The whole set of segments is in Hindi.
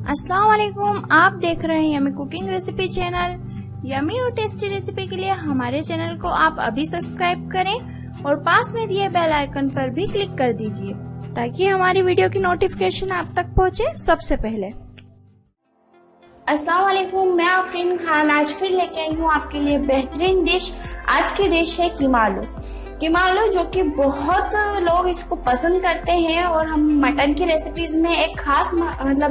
अस्सलाम वालेकुम, आप देख रहे हैं yummy cooking recipe channel. Yummy और टेस्टी रेसिपी के लिए हमारे चैनल को आप अभी सब्सक्राइब करें और पास में दिए बेल आइकन पर भी क्लिक कर दीजिए ताकि हमारी वीडियो की नोटिफिकेशन आप तक पहुंचे सबसे पहले। अस्सलाम वालेकुम, मैं आफरीन खान आज फिर लेके आई हूँ आपके लिए बेहतरीन डिश। आज की डिश है कीमा आलू। कीमा आलू जो कि बहुत लोग इसको पसंद करते हैं और हम मटन की रेसिपीज में एक खास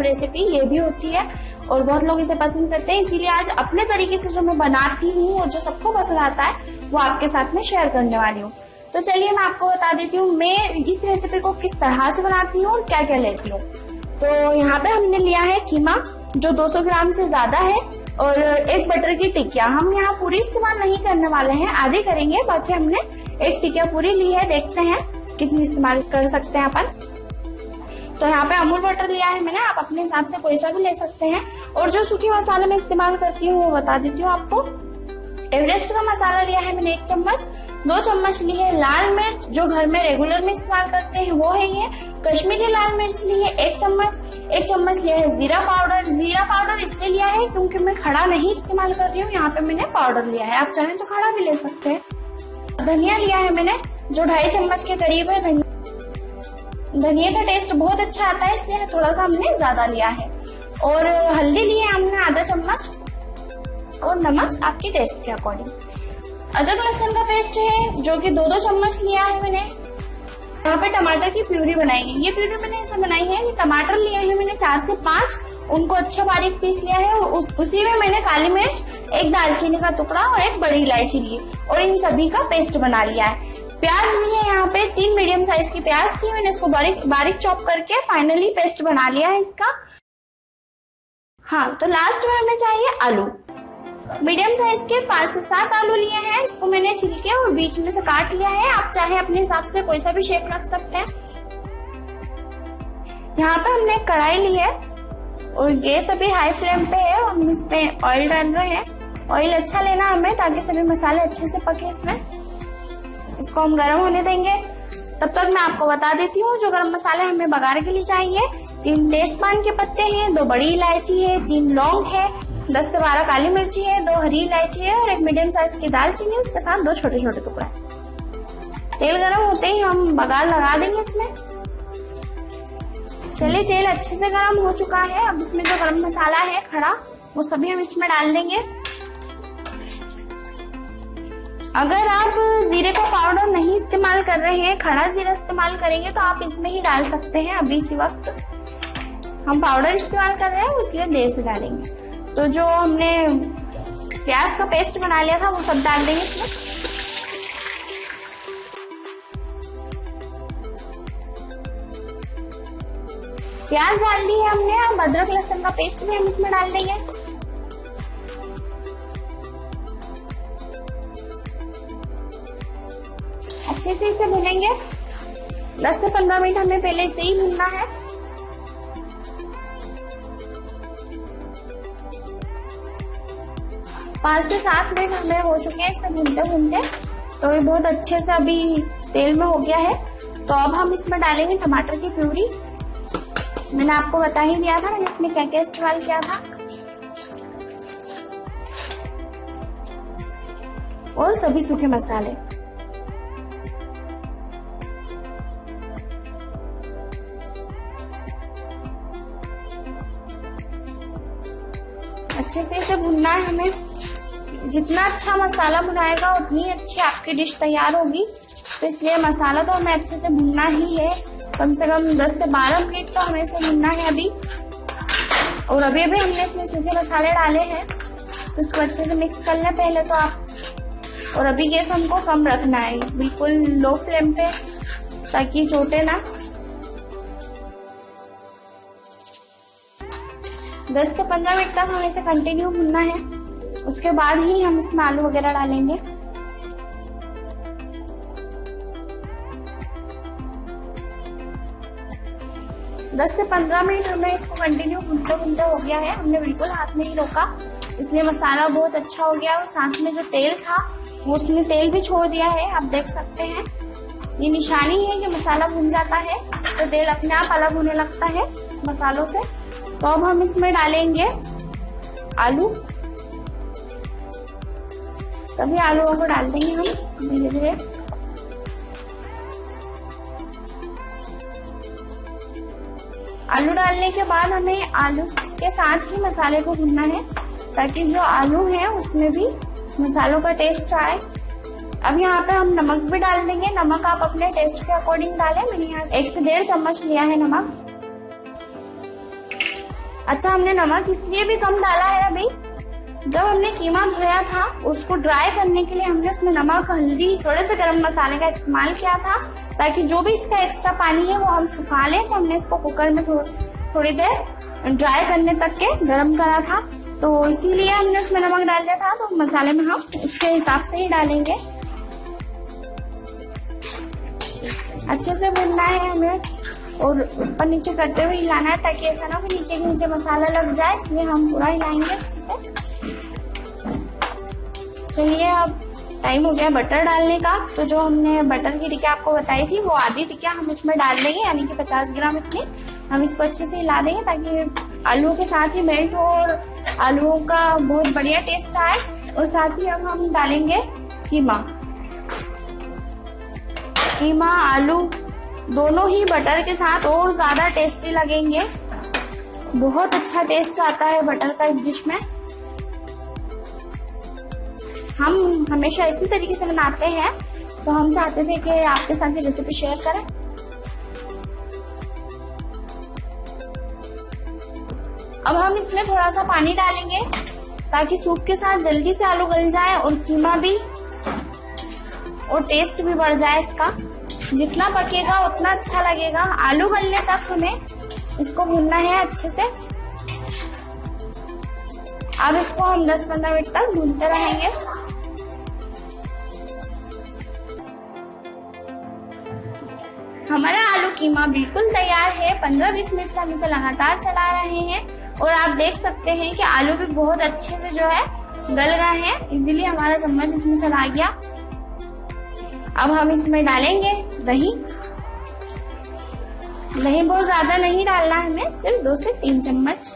रेसिपी ये भी होती है और बहुत लोग इसे पसंद करते हैं। इसीलिए आज अपने तरीके से जो मैं बनाती हूँ और जो सबको पसंद आता है वो आपके साथ में शेयर करने वाली हूँ। तो चलिए मैं आपको बता देती हूँ मैं इस रेसिपी को किस तरह से बनाती हूँ और क्या क्या लेती हूँ। तो यहाँ पे हमने लिया है कीमा जो 200 ग्राम से ज्यादा है और एक बटर की टिकिया। हम यहाँ पूरी इस्तेमाल नहीं करने वाले हैं, आधे करेंगे। बाकी हमने एक टिकिया पूरी ली है, देखते हैं कितनी इस्तेमाल कर सकते हैं अपन। तो यहाँ पे अमूल बटर लिया है मैंने, आप अपने हिसाब से कोई सा भी ले सकते हैं। और जो सूखी मसाले मैं इस्तेमाल करती हूँ वो बता देती हूँ आपको। एवरेस्ट का मसाला लिया है मैंने 1 चम्मच। 2 चम्मच ली है लाल मिर्च जो घर में रेगुलर में इस्तेमाल करते हैं वो है ये। कश्मीरी लाल मिर्च ली है 1 चम्मच। 1 चम्मच लिया है जीरा पाउडर। जीरा पाउडर इसलिए लिया है क्योंकि मैं खड़ा नहीं इस्तेमाल कर रही हूँ, यहाँ पे मैंने पाउडर लिया है, आप चाहें तो खड़ा भी ले सकते हैं। धनिया लिया है मैंने जो 2.5 चम्मच के करीब है। धनिया का टेस्ट बहुत अच्छा आता है इसलिए थोड़ा सा हमने ज्यादा लिया है। और हल्दी ली है हमने आधा चम्मच और नमक आपके टेस्ट के अकॉर्डिंग। अदरक लहसुन का पेस्ट है जो कि 2-2 चम्मच लिया है मैंने। यहाँ पे टमाटर की प्यूरी बनाई है। ये प्यूरी मैंने ऐसे बनाई है कि टमाटर लिए हैं मैंने 4 से 5, उनको अच्छा बारीक पीस लिया है और उसी में मैंने काली मिर्च, 1 दालचीनी का टुकड़ा और 1 बड़ी इलायची ली और इन सभी का पेस्ट बना लिया है। प्याज ली है यहाँ पे 3 मीडियम साइज की प्याज थी, मैंने इसको बारीक चॉप करके फाइनली पेस्ट बना लिया है इसका। हाँ, तो लास्ट में हमें चाहिए आलू। मीडियम साइज के 5 से 7 आलू लिए हैं, इसको मैंने छिलके और बीच में से काट लिया है। आप चाहे अपने हिसाब से कोई सा भी शेप रख सकते हैं। यहाँ पे हमने कढ़ाई ली है और गैस अभी हाई फ्लेम पे है और हम इसमें ऑयल डाल रहे हैं। ऑयल अच्छा लेना हमें ताकि सभी मसाले अच्छे से पके इसमें। इसको हम गर्म होने देंगे। तब तक मैं आपको बता देती हूँ जो गरम मसाले हमें बघार के लिए चाहिए। 3 तेजपान के पत्ते हैं, 2 बड़ी इलायची है, 3 लौंग है, 10 से 12 काली मिर्ची है, 2 हरी इलायची है और 1 मीडियम साइज की दालचीनी, उसके साथ 2 छोटे छोटे टुकड़े। तेल गरम होते ही हम बघार लगा देंगे इसमें। चलिए तेल अच्छे से गरम हो चुका है। अब इसमें जो गरम मसाला है खड़ा वो सभी हम इसमें डाल देंगे। अगर आप जीरे का पाउडर नहीं इस्तेमाल कर रहे हैं, खड़ा जीरा इस्तेमाल करेंगे तो आप इसमें ही डाल सकते हैं। अभी इसी वक्त हम पाउडर इस्तेमाल कर रहे हैं इसलिए देर से डालेंगे। तो जो हमने प्याज का पेस्ट बना लिया था वो सब डाल देंगे इसमें। प्याज डाल दी है हमने। अब अदरक लहसुन का पेस्ट भी हम इसमें डाल देंगे। अच्छे से इसे भूनेंगे। 10 से 15 मिनट हमें पहले इसे ही भूनना है। पाँच से 7 मिनट हमें हो चुके हैं इसे भूनते भूनते। तो ये बहुत अच्छे से अभी तेल में हो गया है। तो अब हम इसमें डालेंगे टमाटर की प्यूरी। मैंने आपको बता ही दिया था मैंने इसमें क्या क्या इस्तेमाल किया था। और सभी सूखे मसाले। अच्छे से इसे भुनना है हमें। जितना अच्छा मसाला भुनाएगा उतनी अच्छी आपकी डिश तैयार होगी। तो इसलिए मसाला तो हमें अच्छे से भुनना ही है। कम से कम 10 से 12 मिनट तो हमें इसे भुनना है अभी। और अभी हमने इसमें सूखे मसाले डाले हैं तो इसको अच्छे से मिक्स कर लें पहले तो आप। और अभी गैस हमको कम रखना है, बिल्कुल लो फ्लेम पे ताकि चोटे ना। 10 से 15 मिनट तक हमें इसे कंटिन्यू भुनना है। उसके बाद ही हम इसमें आलू वगैरह डालेंगे। दस से 15 मिनट हमें इसको कंटिन्यू भुनते भुनते हो गया है। हमने बिल्कुल हाथ नहीं रोका इसलिए मसाला बहुत अच्छा हो गया। और साथ में जो तेल था वो उसने तेल भी छोड़ दिया है, आप देख सकते हैं। ये निशानी है कि मसाला भुन जाता है तो तेल अपने आप अलग होने लगता है मसालों से। तो अब हम इसमें डालेंगे आलू। सभी आलूओं को डाल देंगे हम धीरे धीरे। आलू डालने के बाद हमें आलू के साथ ही मसाले को भूनना है ताकि जो आलू है उसमें भी मसालों का टेस्ट आए। अब यहाँ पे हम नमक भी डाल देंगे। नमक आप अपने टेस्ट के अकॉर्डिंग डालें। मैंने यहाँ 1 से 1.5 चम्मच लिया है नमक। अच्छा, हमने नमक इसलिए भी कम डाला है अभी, जब हमने कीमा धोया था उसको ड्राई करने के लिए हमने उसमें नमक, हल्दी, थोड़े से गरम मसाले का इस्तेमाल किया था ताकि जो भी इसका एक्स्ट्रा पानी है वो हम सुखा लें। तो हमने इसको कुकर में थोड़ी देर ड्राई करने तक के गरम करा था, तो इसीलिए हमने उसमें नमक डाल दिया था। तो मसाले में हम उसके हिसाब से ही डालेंगे। अच्छे से भूनना है हमें और ऊपर नीचे करते हुए हिलाना है ताकि ऐसा ना हो कि नीचे के नीचे मसाला लग जाए, इसलिए हम पूरा हिलाएंगे अच्छे से। चलिए, अब टाइम हो गया बटर डालने का। तो जो हमने बटर की टिक्किया आपको बताई थी वो आधी टिक्किया हम इसमें डाल देंगे, यानी कि 50 ग्राम इतनी। हम इसको अच्छे से हिला देंगे ताकि आलूओं के साथ ही मेल्ट हो और आलूओं का बहुत बढ़िया टेस्ट आए। और साथ ही अब हम डालेंगे कीमा। कीमा आलू दोनों ही बटर के साथ और ज्यादा टेस्टी लगेंगे। बहुत अच्छा टेस्ट आता है बटर का इस डिश में। हम हमेशा इसी तरीके से बनाते हैं, तो हम चाहते थे कि आपके साथ ये रेसिपी शेयर करें। अब हम इसमें थोड़ा सा पानी डालेंगे ताकि सूप के साथ जल्दी से आलू गल जाए और कीमा भी और टेस्ट भी बढ़ जाए इसका। जितना पकेगा उतना अच्छा लगेगा। आलू गलने तक हमें इसको भूनना है अच्छे से। अब इसको हम 10-15 मिनट तक भूनते रहेंगे। हमारा आलू कीमा बिल्कुल तैयार है। 15-20 मिनट से हम इसे लगातार चला रहे हैं और आप देख सकते हैं कि आलू भी बहुत अच्छे से जो है गल गए हैं। इजीली हमारा चम्मच इसमें चला गया। अब हम इसमें डालेंगे दही। दही बहुत ज्यादा नहीं डालना है हमें, सिर्फ 2 से 3 चम्मच।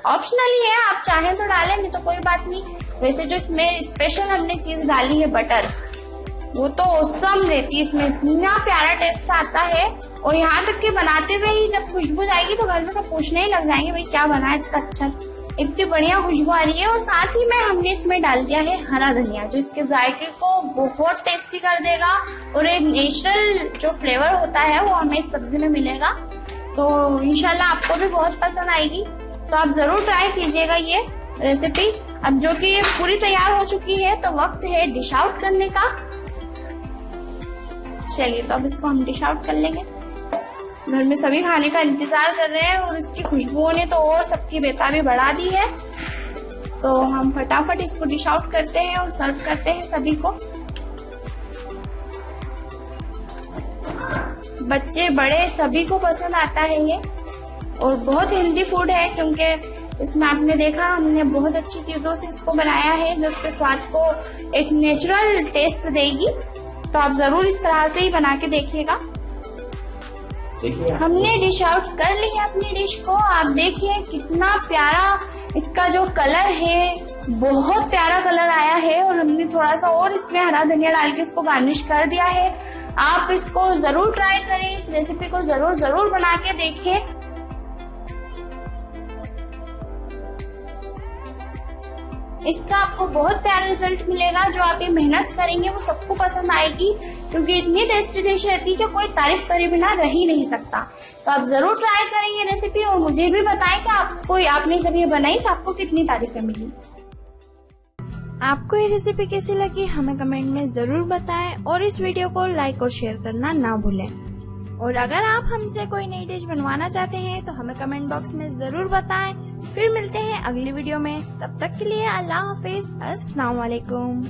ऑप्शनली है, आप चाहें तो डालें, नहीं तो कोई बात नहीं। वैसे जो इसमें स्पेशल हमने चीज डाली है बटर, वो तो औसम रहती है। इसमें इतना प्यारा टेस्ट आता है और यहाँ तक कि बनाते हुए ही जब खुशबू जाएगी तो घर में सब पूछने ही लग जाएंगे भाई क्या बना है इतना अच्छा। इतनी बढ़िया खुशबू आ रही है। और साथ ही में हमने इसमें डाल दिया है हरा धनिया, जो इसके जायके को बहुत टेस्टी कर देगा और एक नेचुरल जो फ्लेवर होता है वो हमें इस सब्जी में मिलेगा। तो इंशाल्लाह आपको भी बहुत पसंद आएगी। तो आप जरूर ट्राई कीजिएगा ये रेसिपी। अब जो कि ये पूरी तैयार हो चुकी है तो वक्त है डिश आउट करने का। चलिए, तो अब इसको हम डिश आउट कर लेंगे। घर में सभी खाने का इंतजार कर रहे हैं और इसकी खुशबुओं ने तो और सबकी बेताबी बढ़ा दी है। तो हम फटाफट इसको डिश आउट करते हैं और सर्व करते हैं सभी को। बच्चे बड़े सभी को पसंद आता है ये और बहुत हेल्दी फूड है, क्योंकि इसमें आपने देखा हमने बहुत अच्छी चीजों से इसको बनाया है जो उसके स्वाद को एक नेचुरल टेस्ट देगी। तो आप जरूर इस तरह से ही बना के देखिएगा। हमने डिश आउट कर ली है अपनी डिश को। आप देखिए कितना प्यारा इसका जो कलर है, बहुत प्यारा कलर आया है। और हमने थोड़ा सा और इसमें हरा धनिया डाल के इसको गार्निश कर दिया है। आप इसको जरूर ट्राई करें, इस रेसिपी को जरूर बना के देखिए। इसका आपको बहुत प्यारा रिजल्ट मिलेगा। जो आप ये मेहनत करेंगे वो सबको पसंद आएगी, क्योंकि इतनी टेस्टी डिश रहती है कि कोई तारीफ करे बिना रह ही नहीं सकता। तो आप जरूर ट्राई करें ये रेसिपी और मुझे भी बताएं कि आपने जब ये बनाई तो आपको कितनी तारीफें मिली। आपको ये रेसिपी कैसी लगी हमें कमेंट में जरूर बताएं और इस वीडियो को लाइक और शेयर करना ना भूलें। और अगर आप हमसे कोई नई डिश बनवाना चाहते हैं तो हमें कमेंट बॉक्स में जरूर बताएं। फिर मिलते हैं अगली वीडियो में, तब तक के लिए अल्लाह हाफिज, अस्सलाम वालेकुम।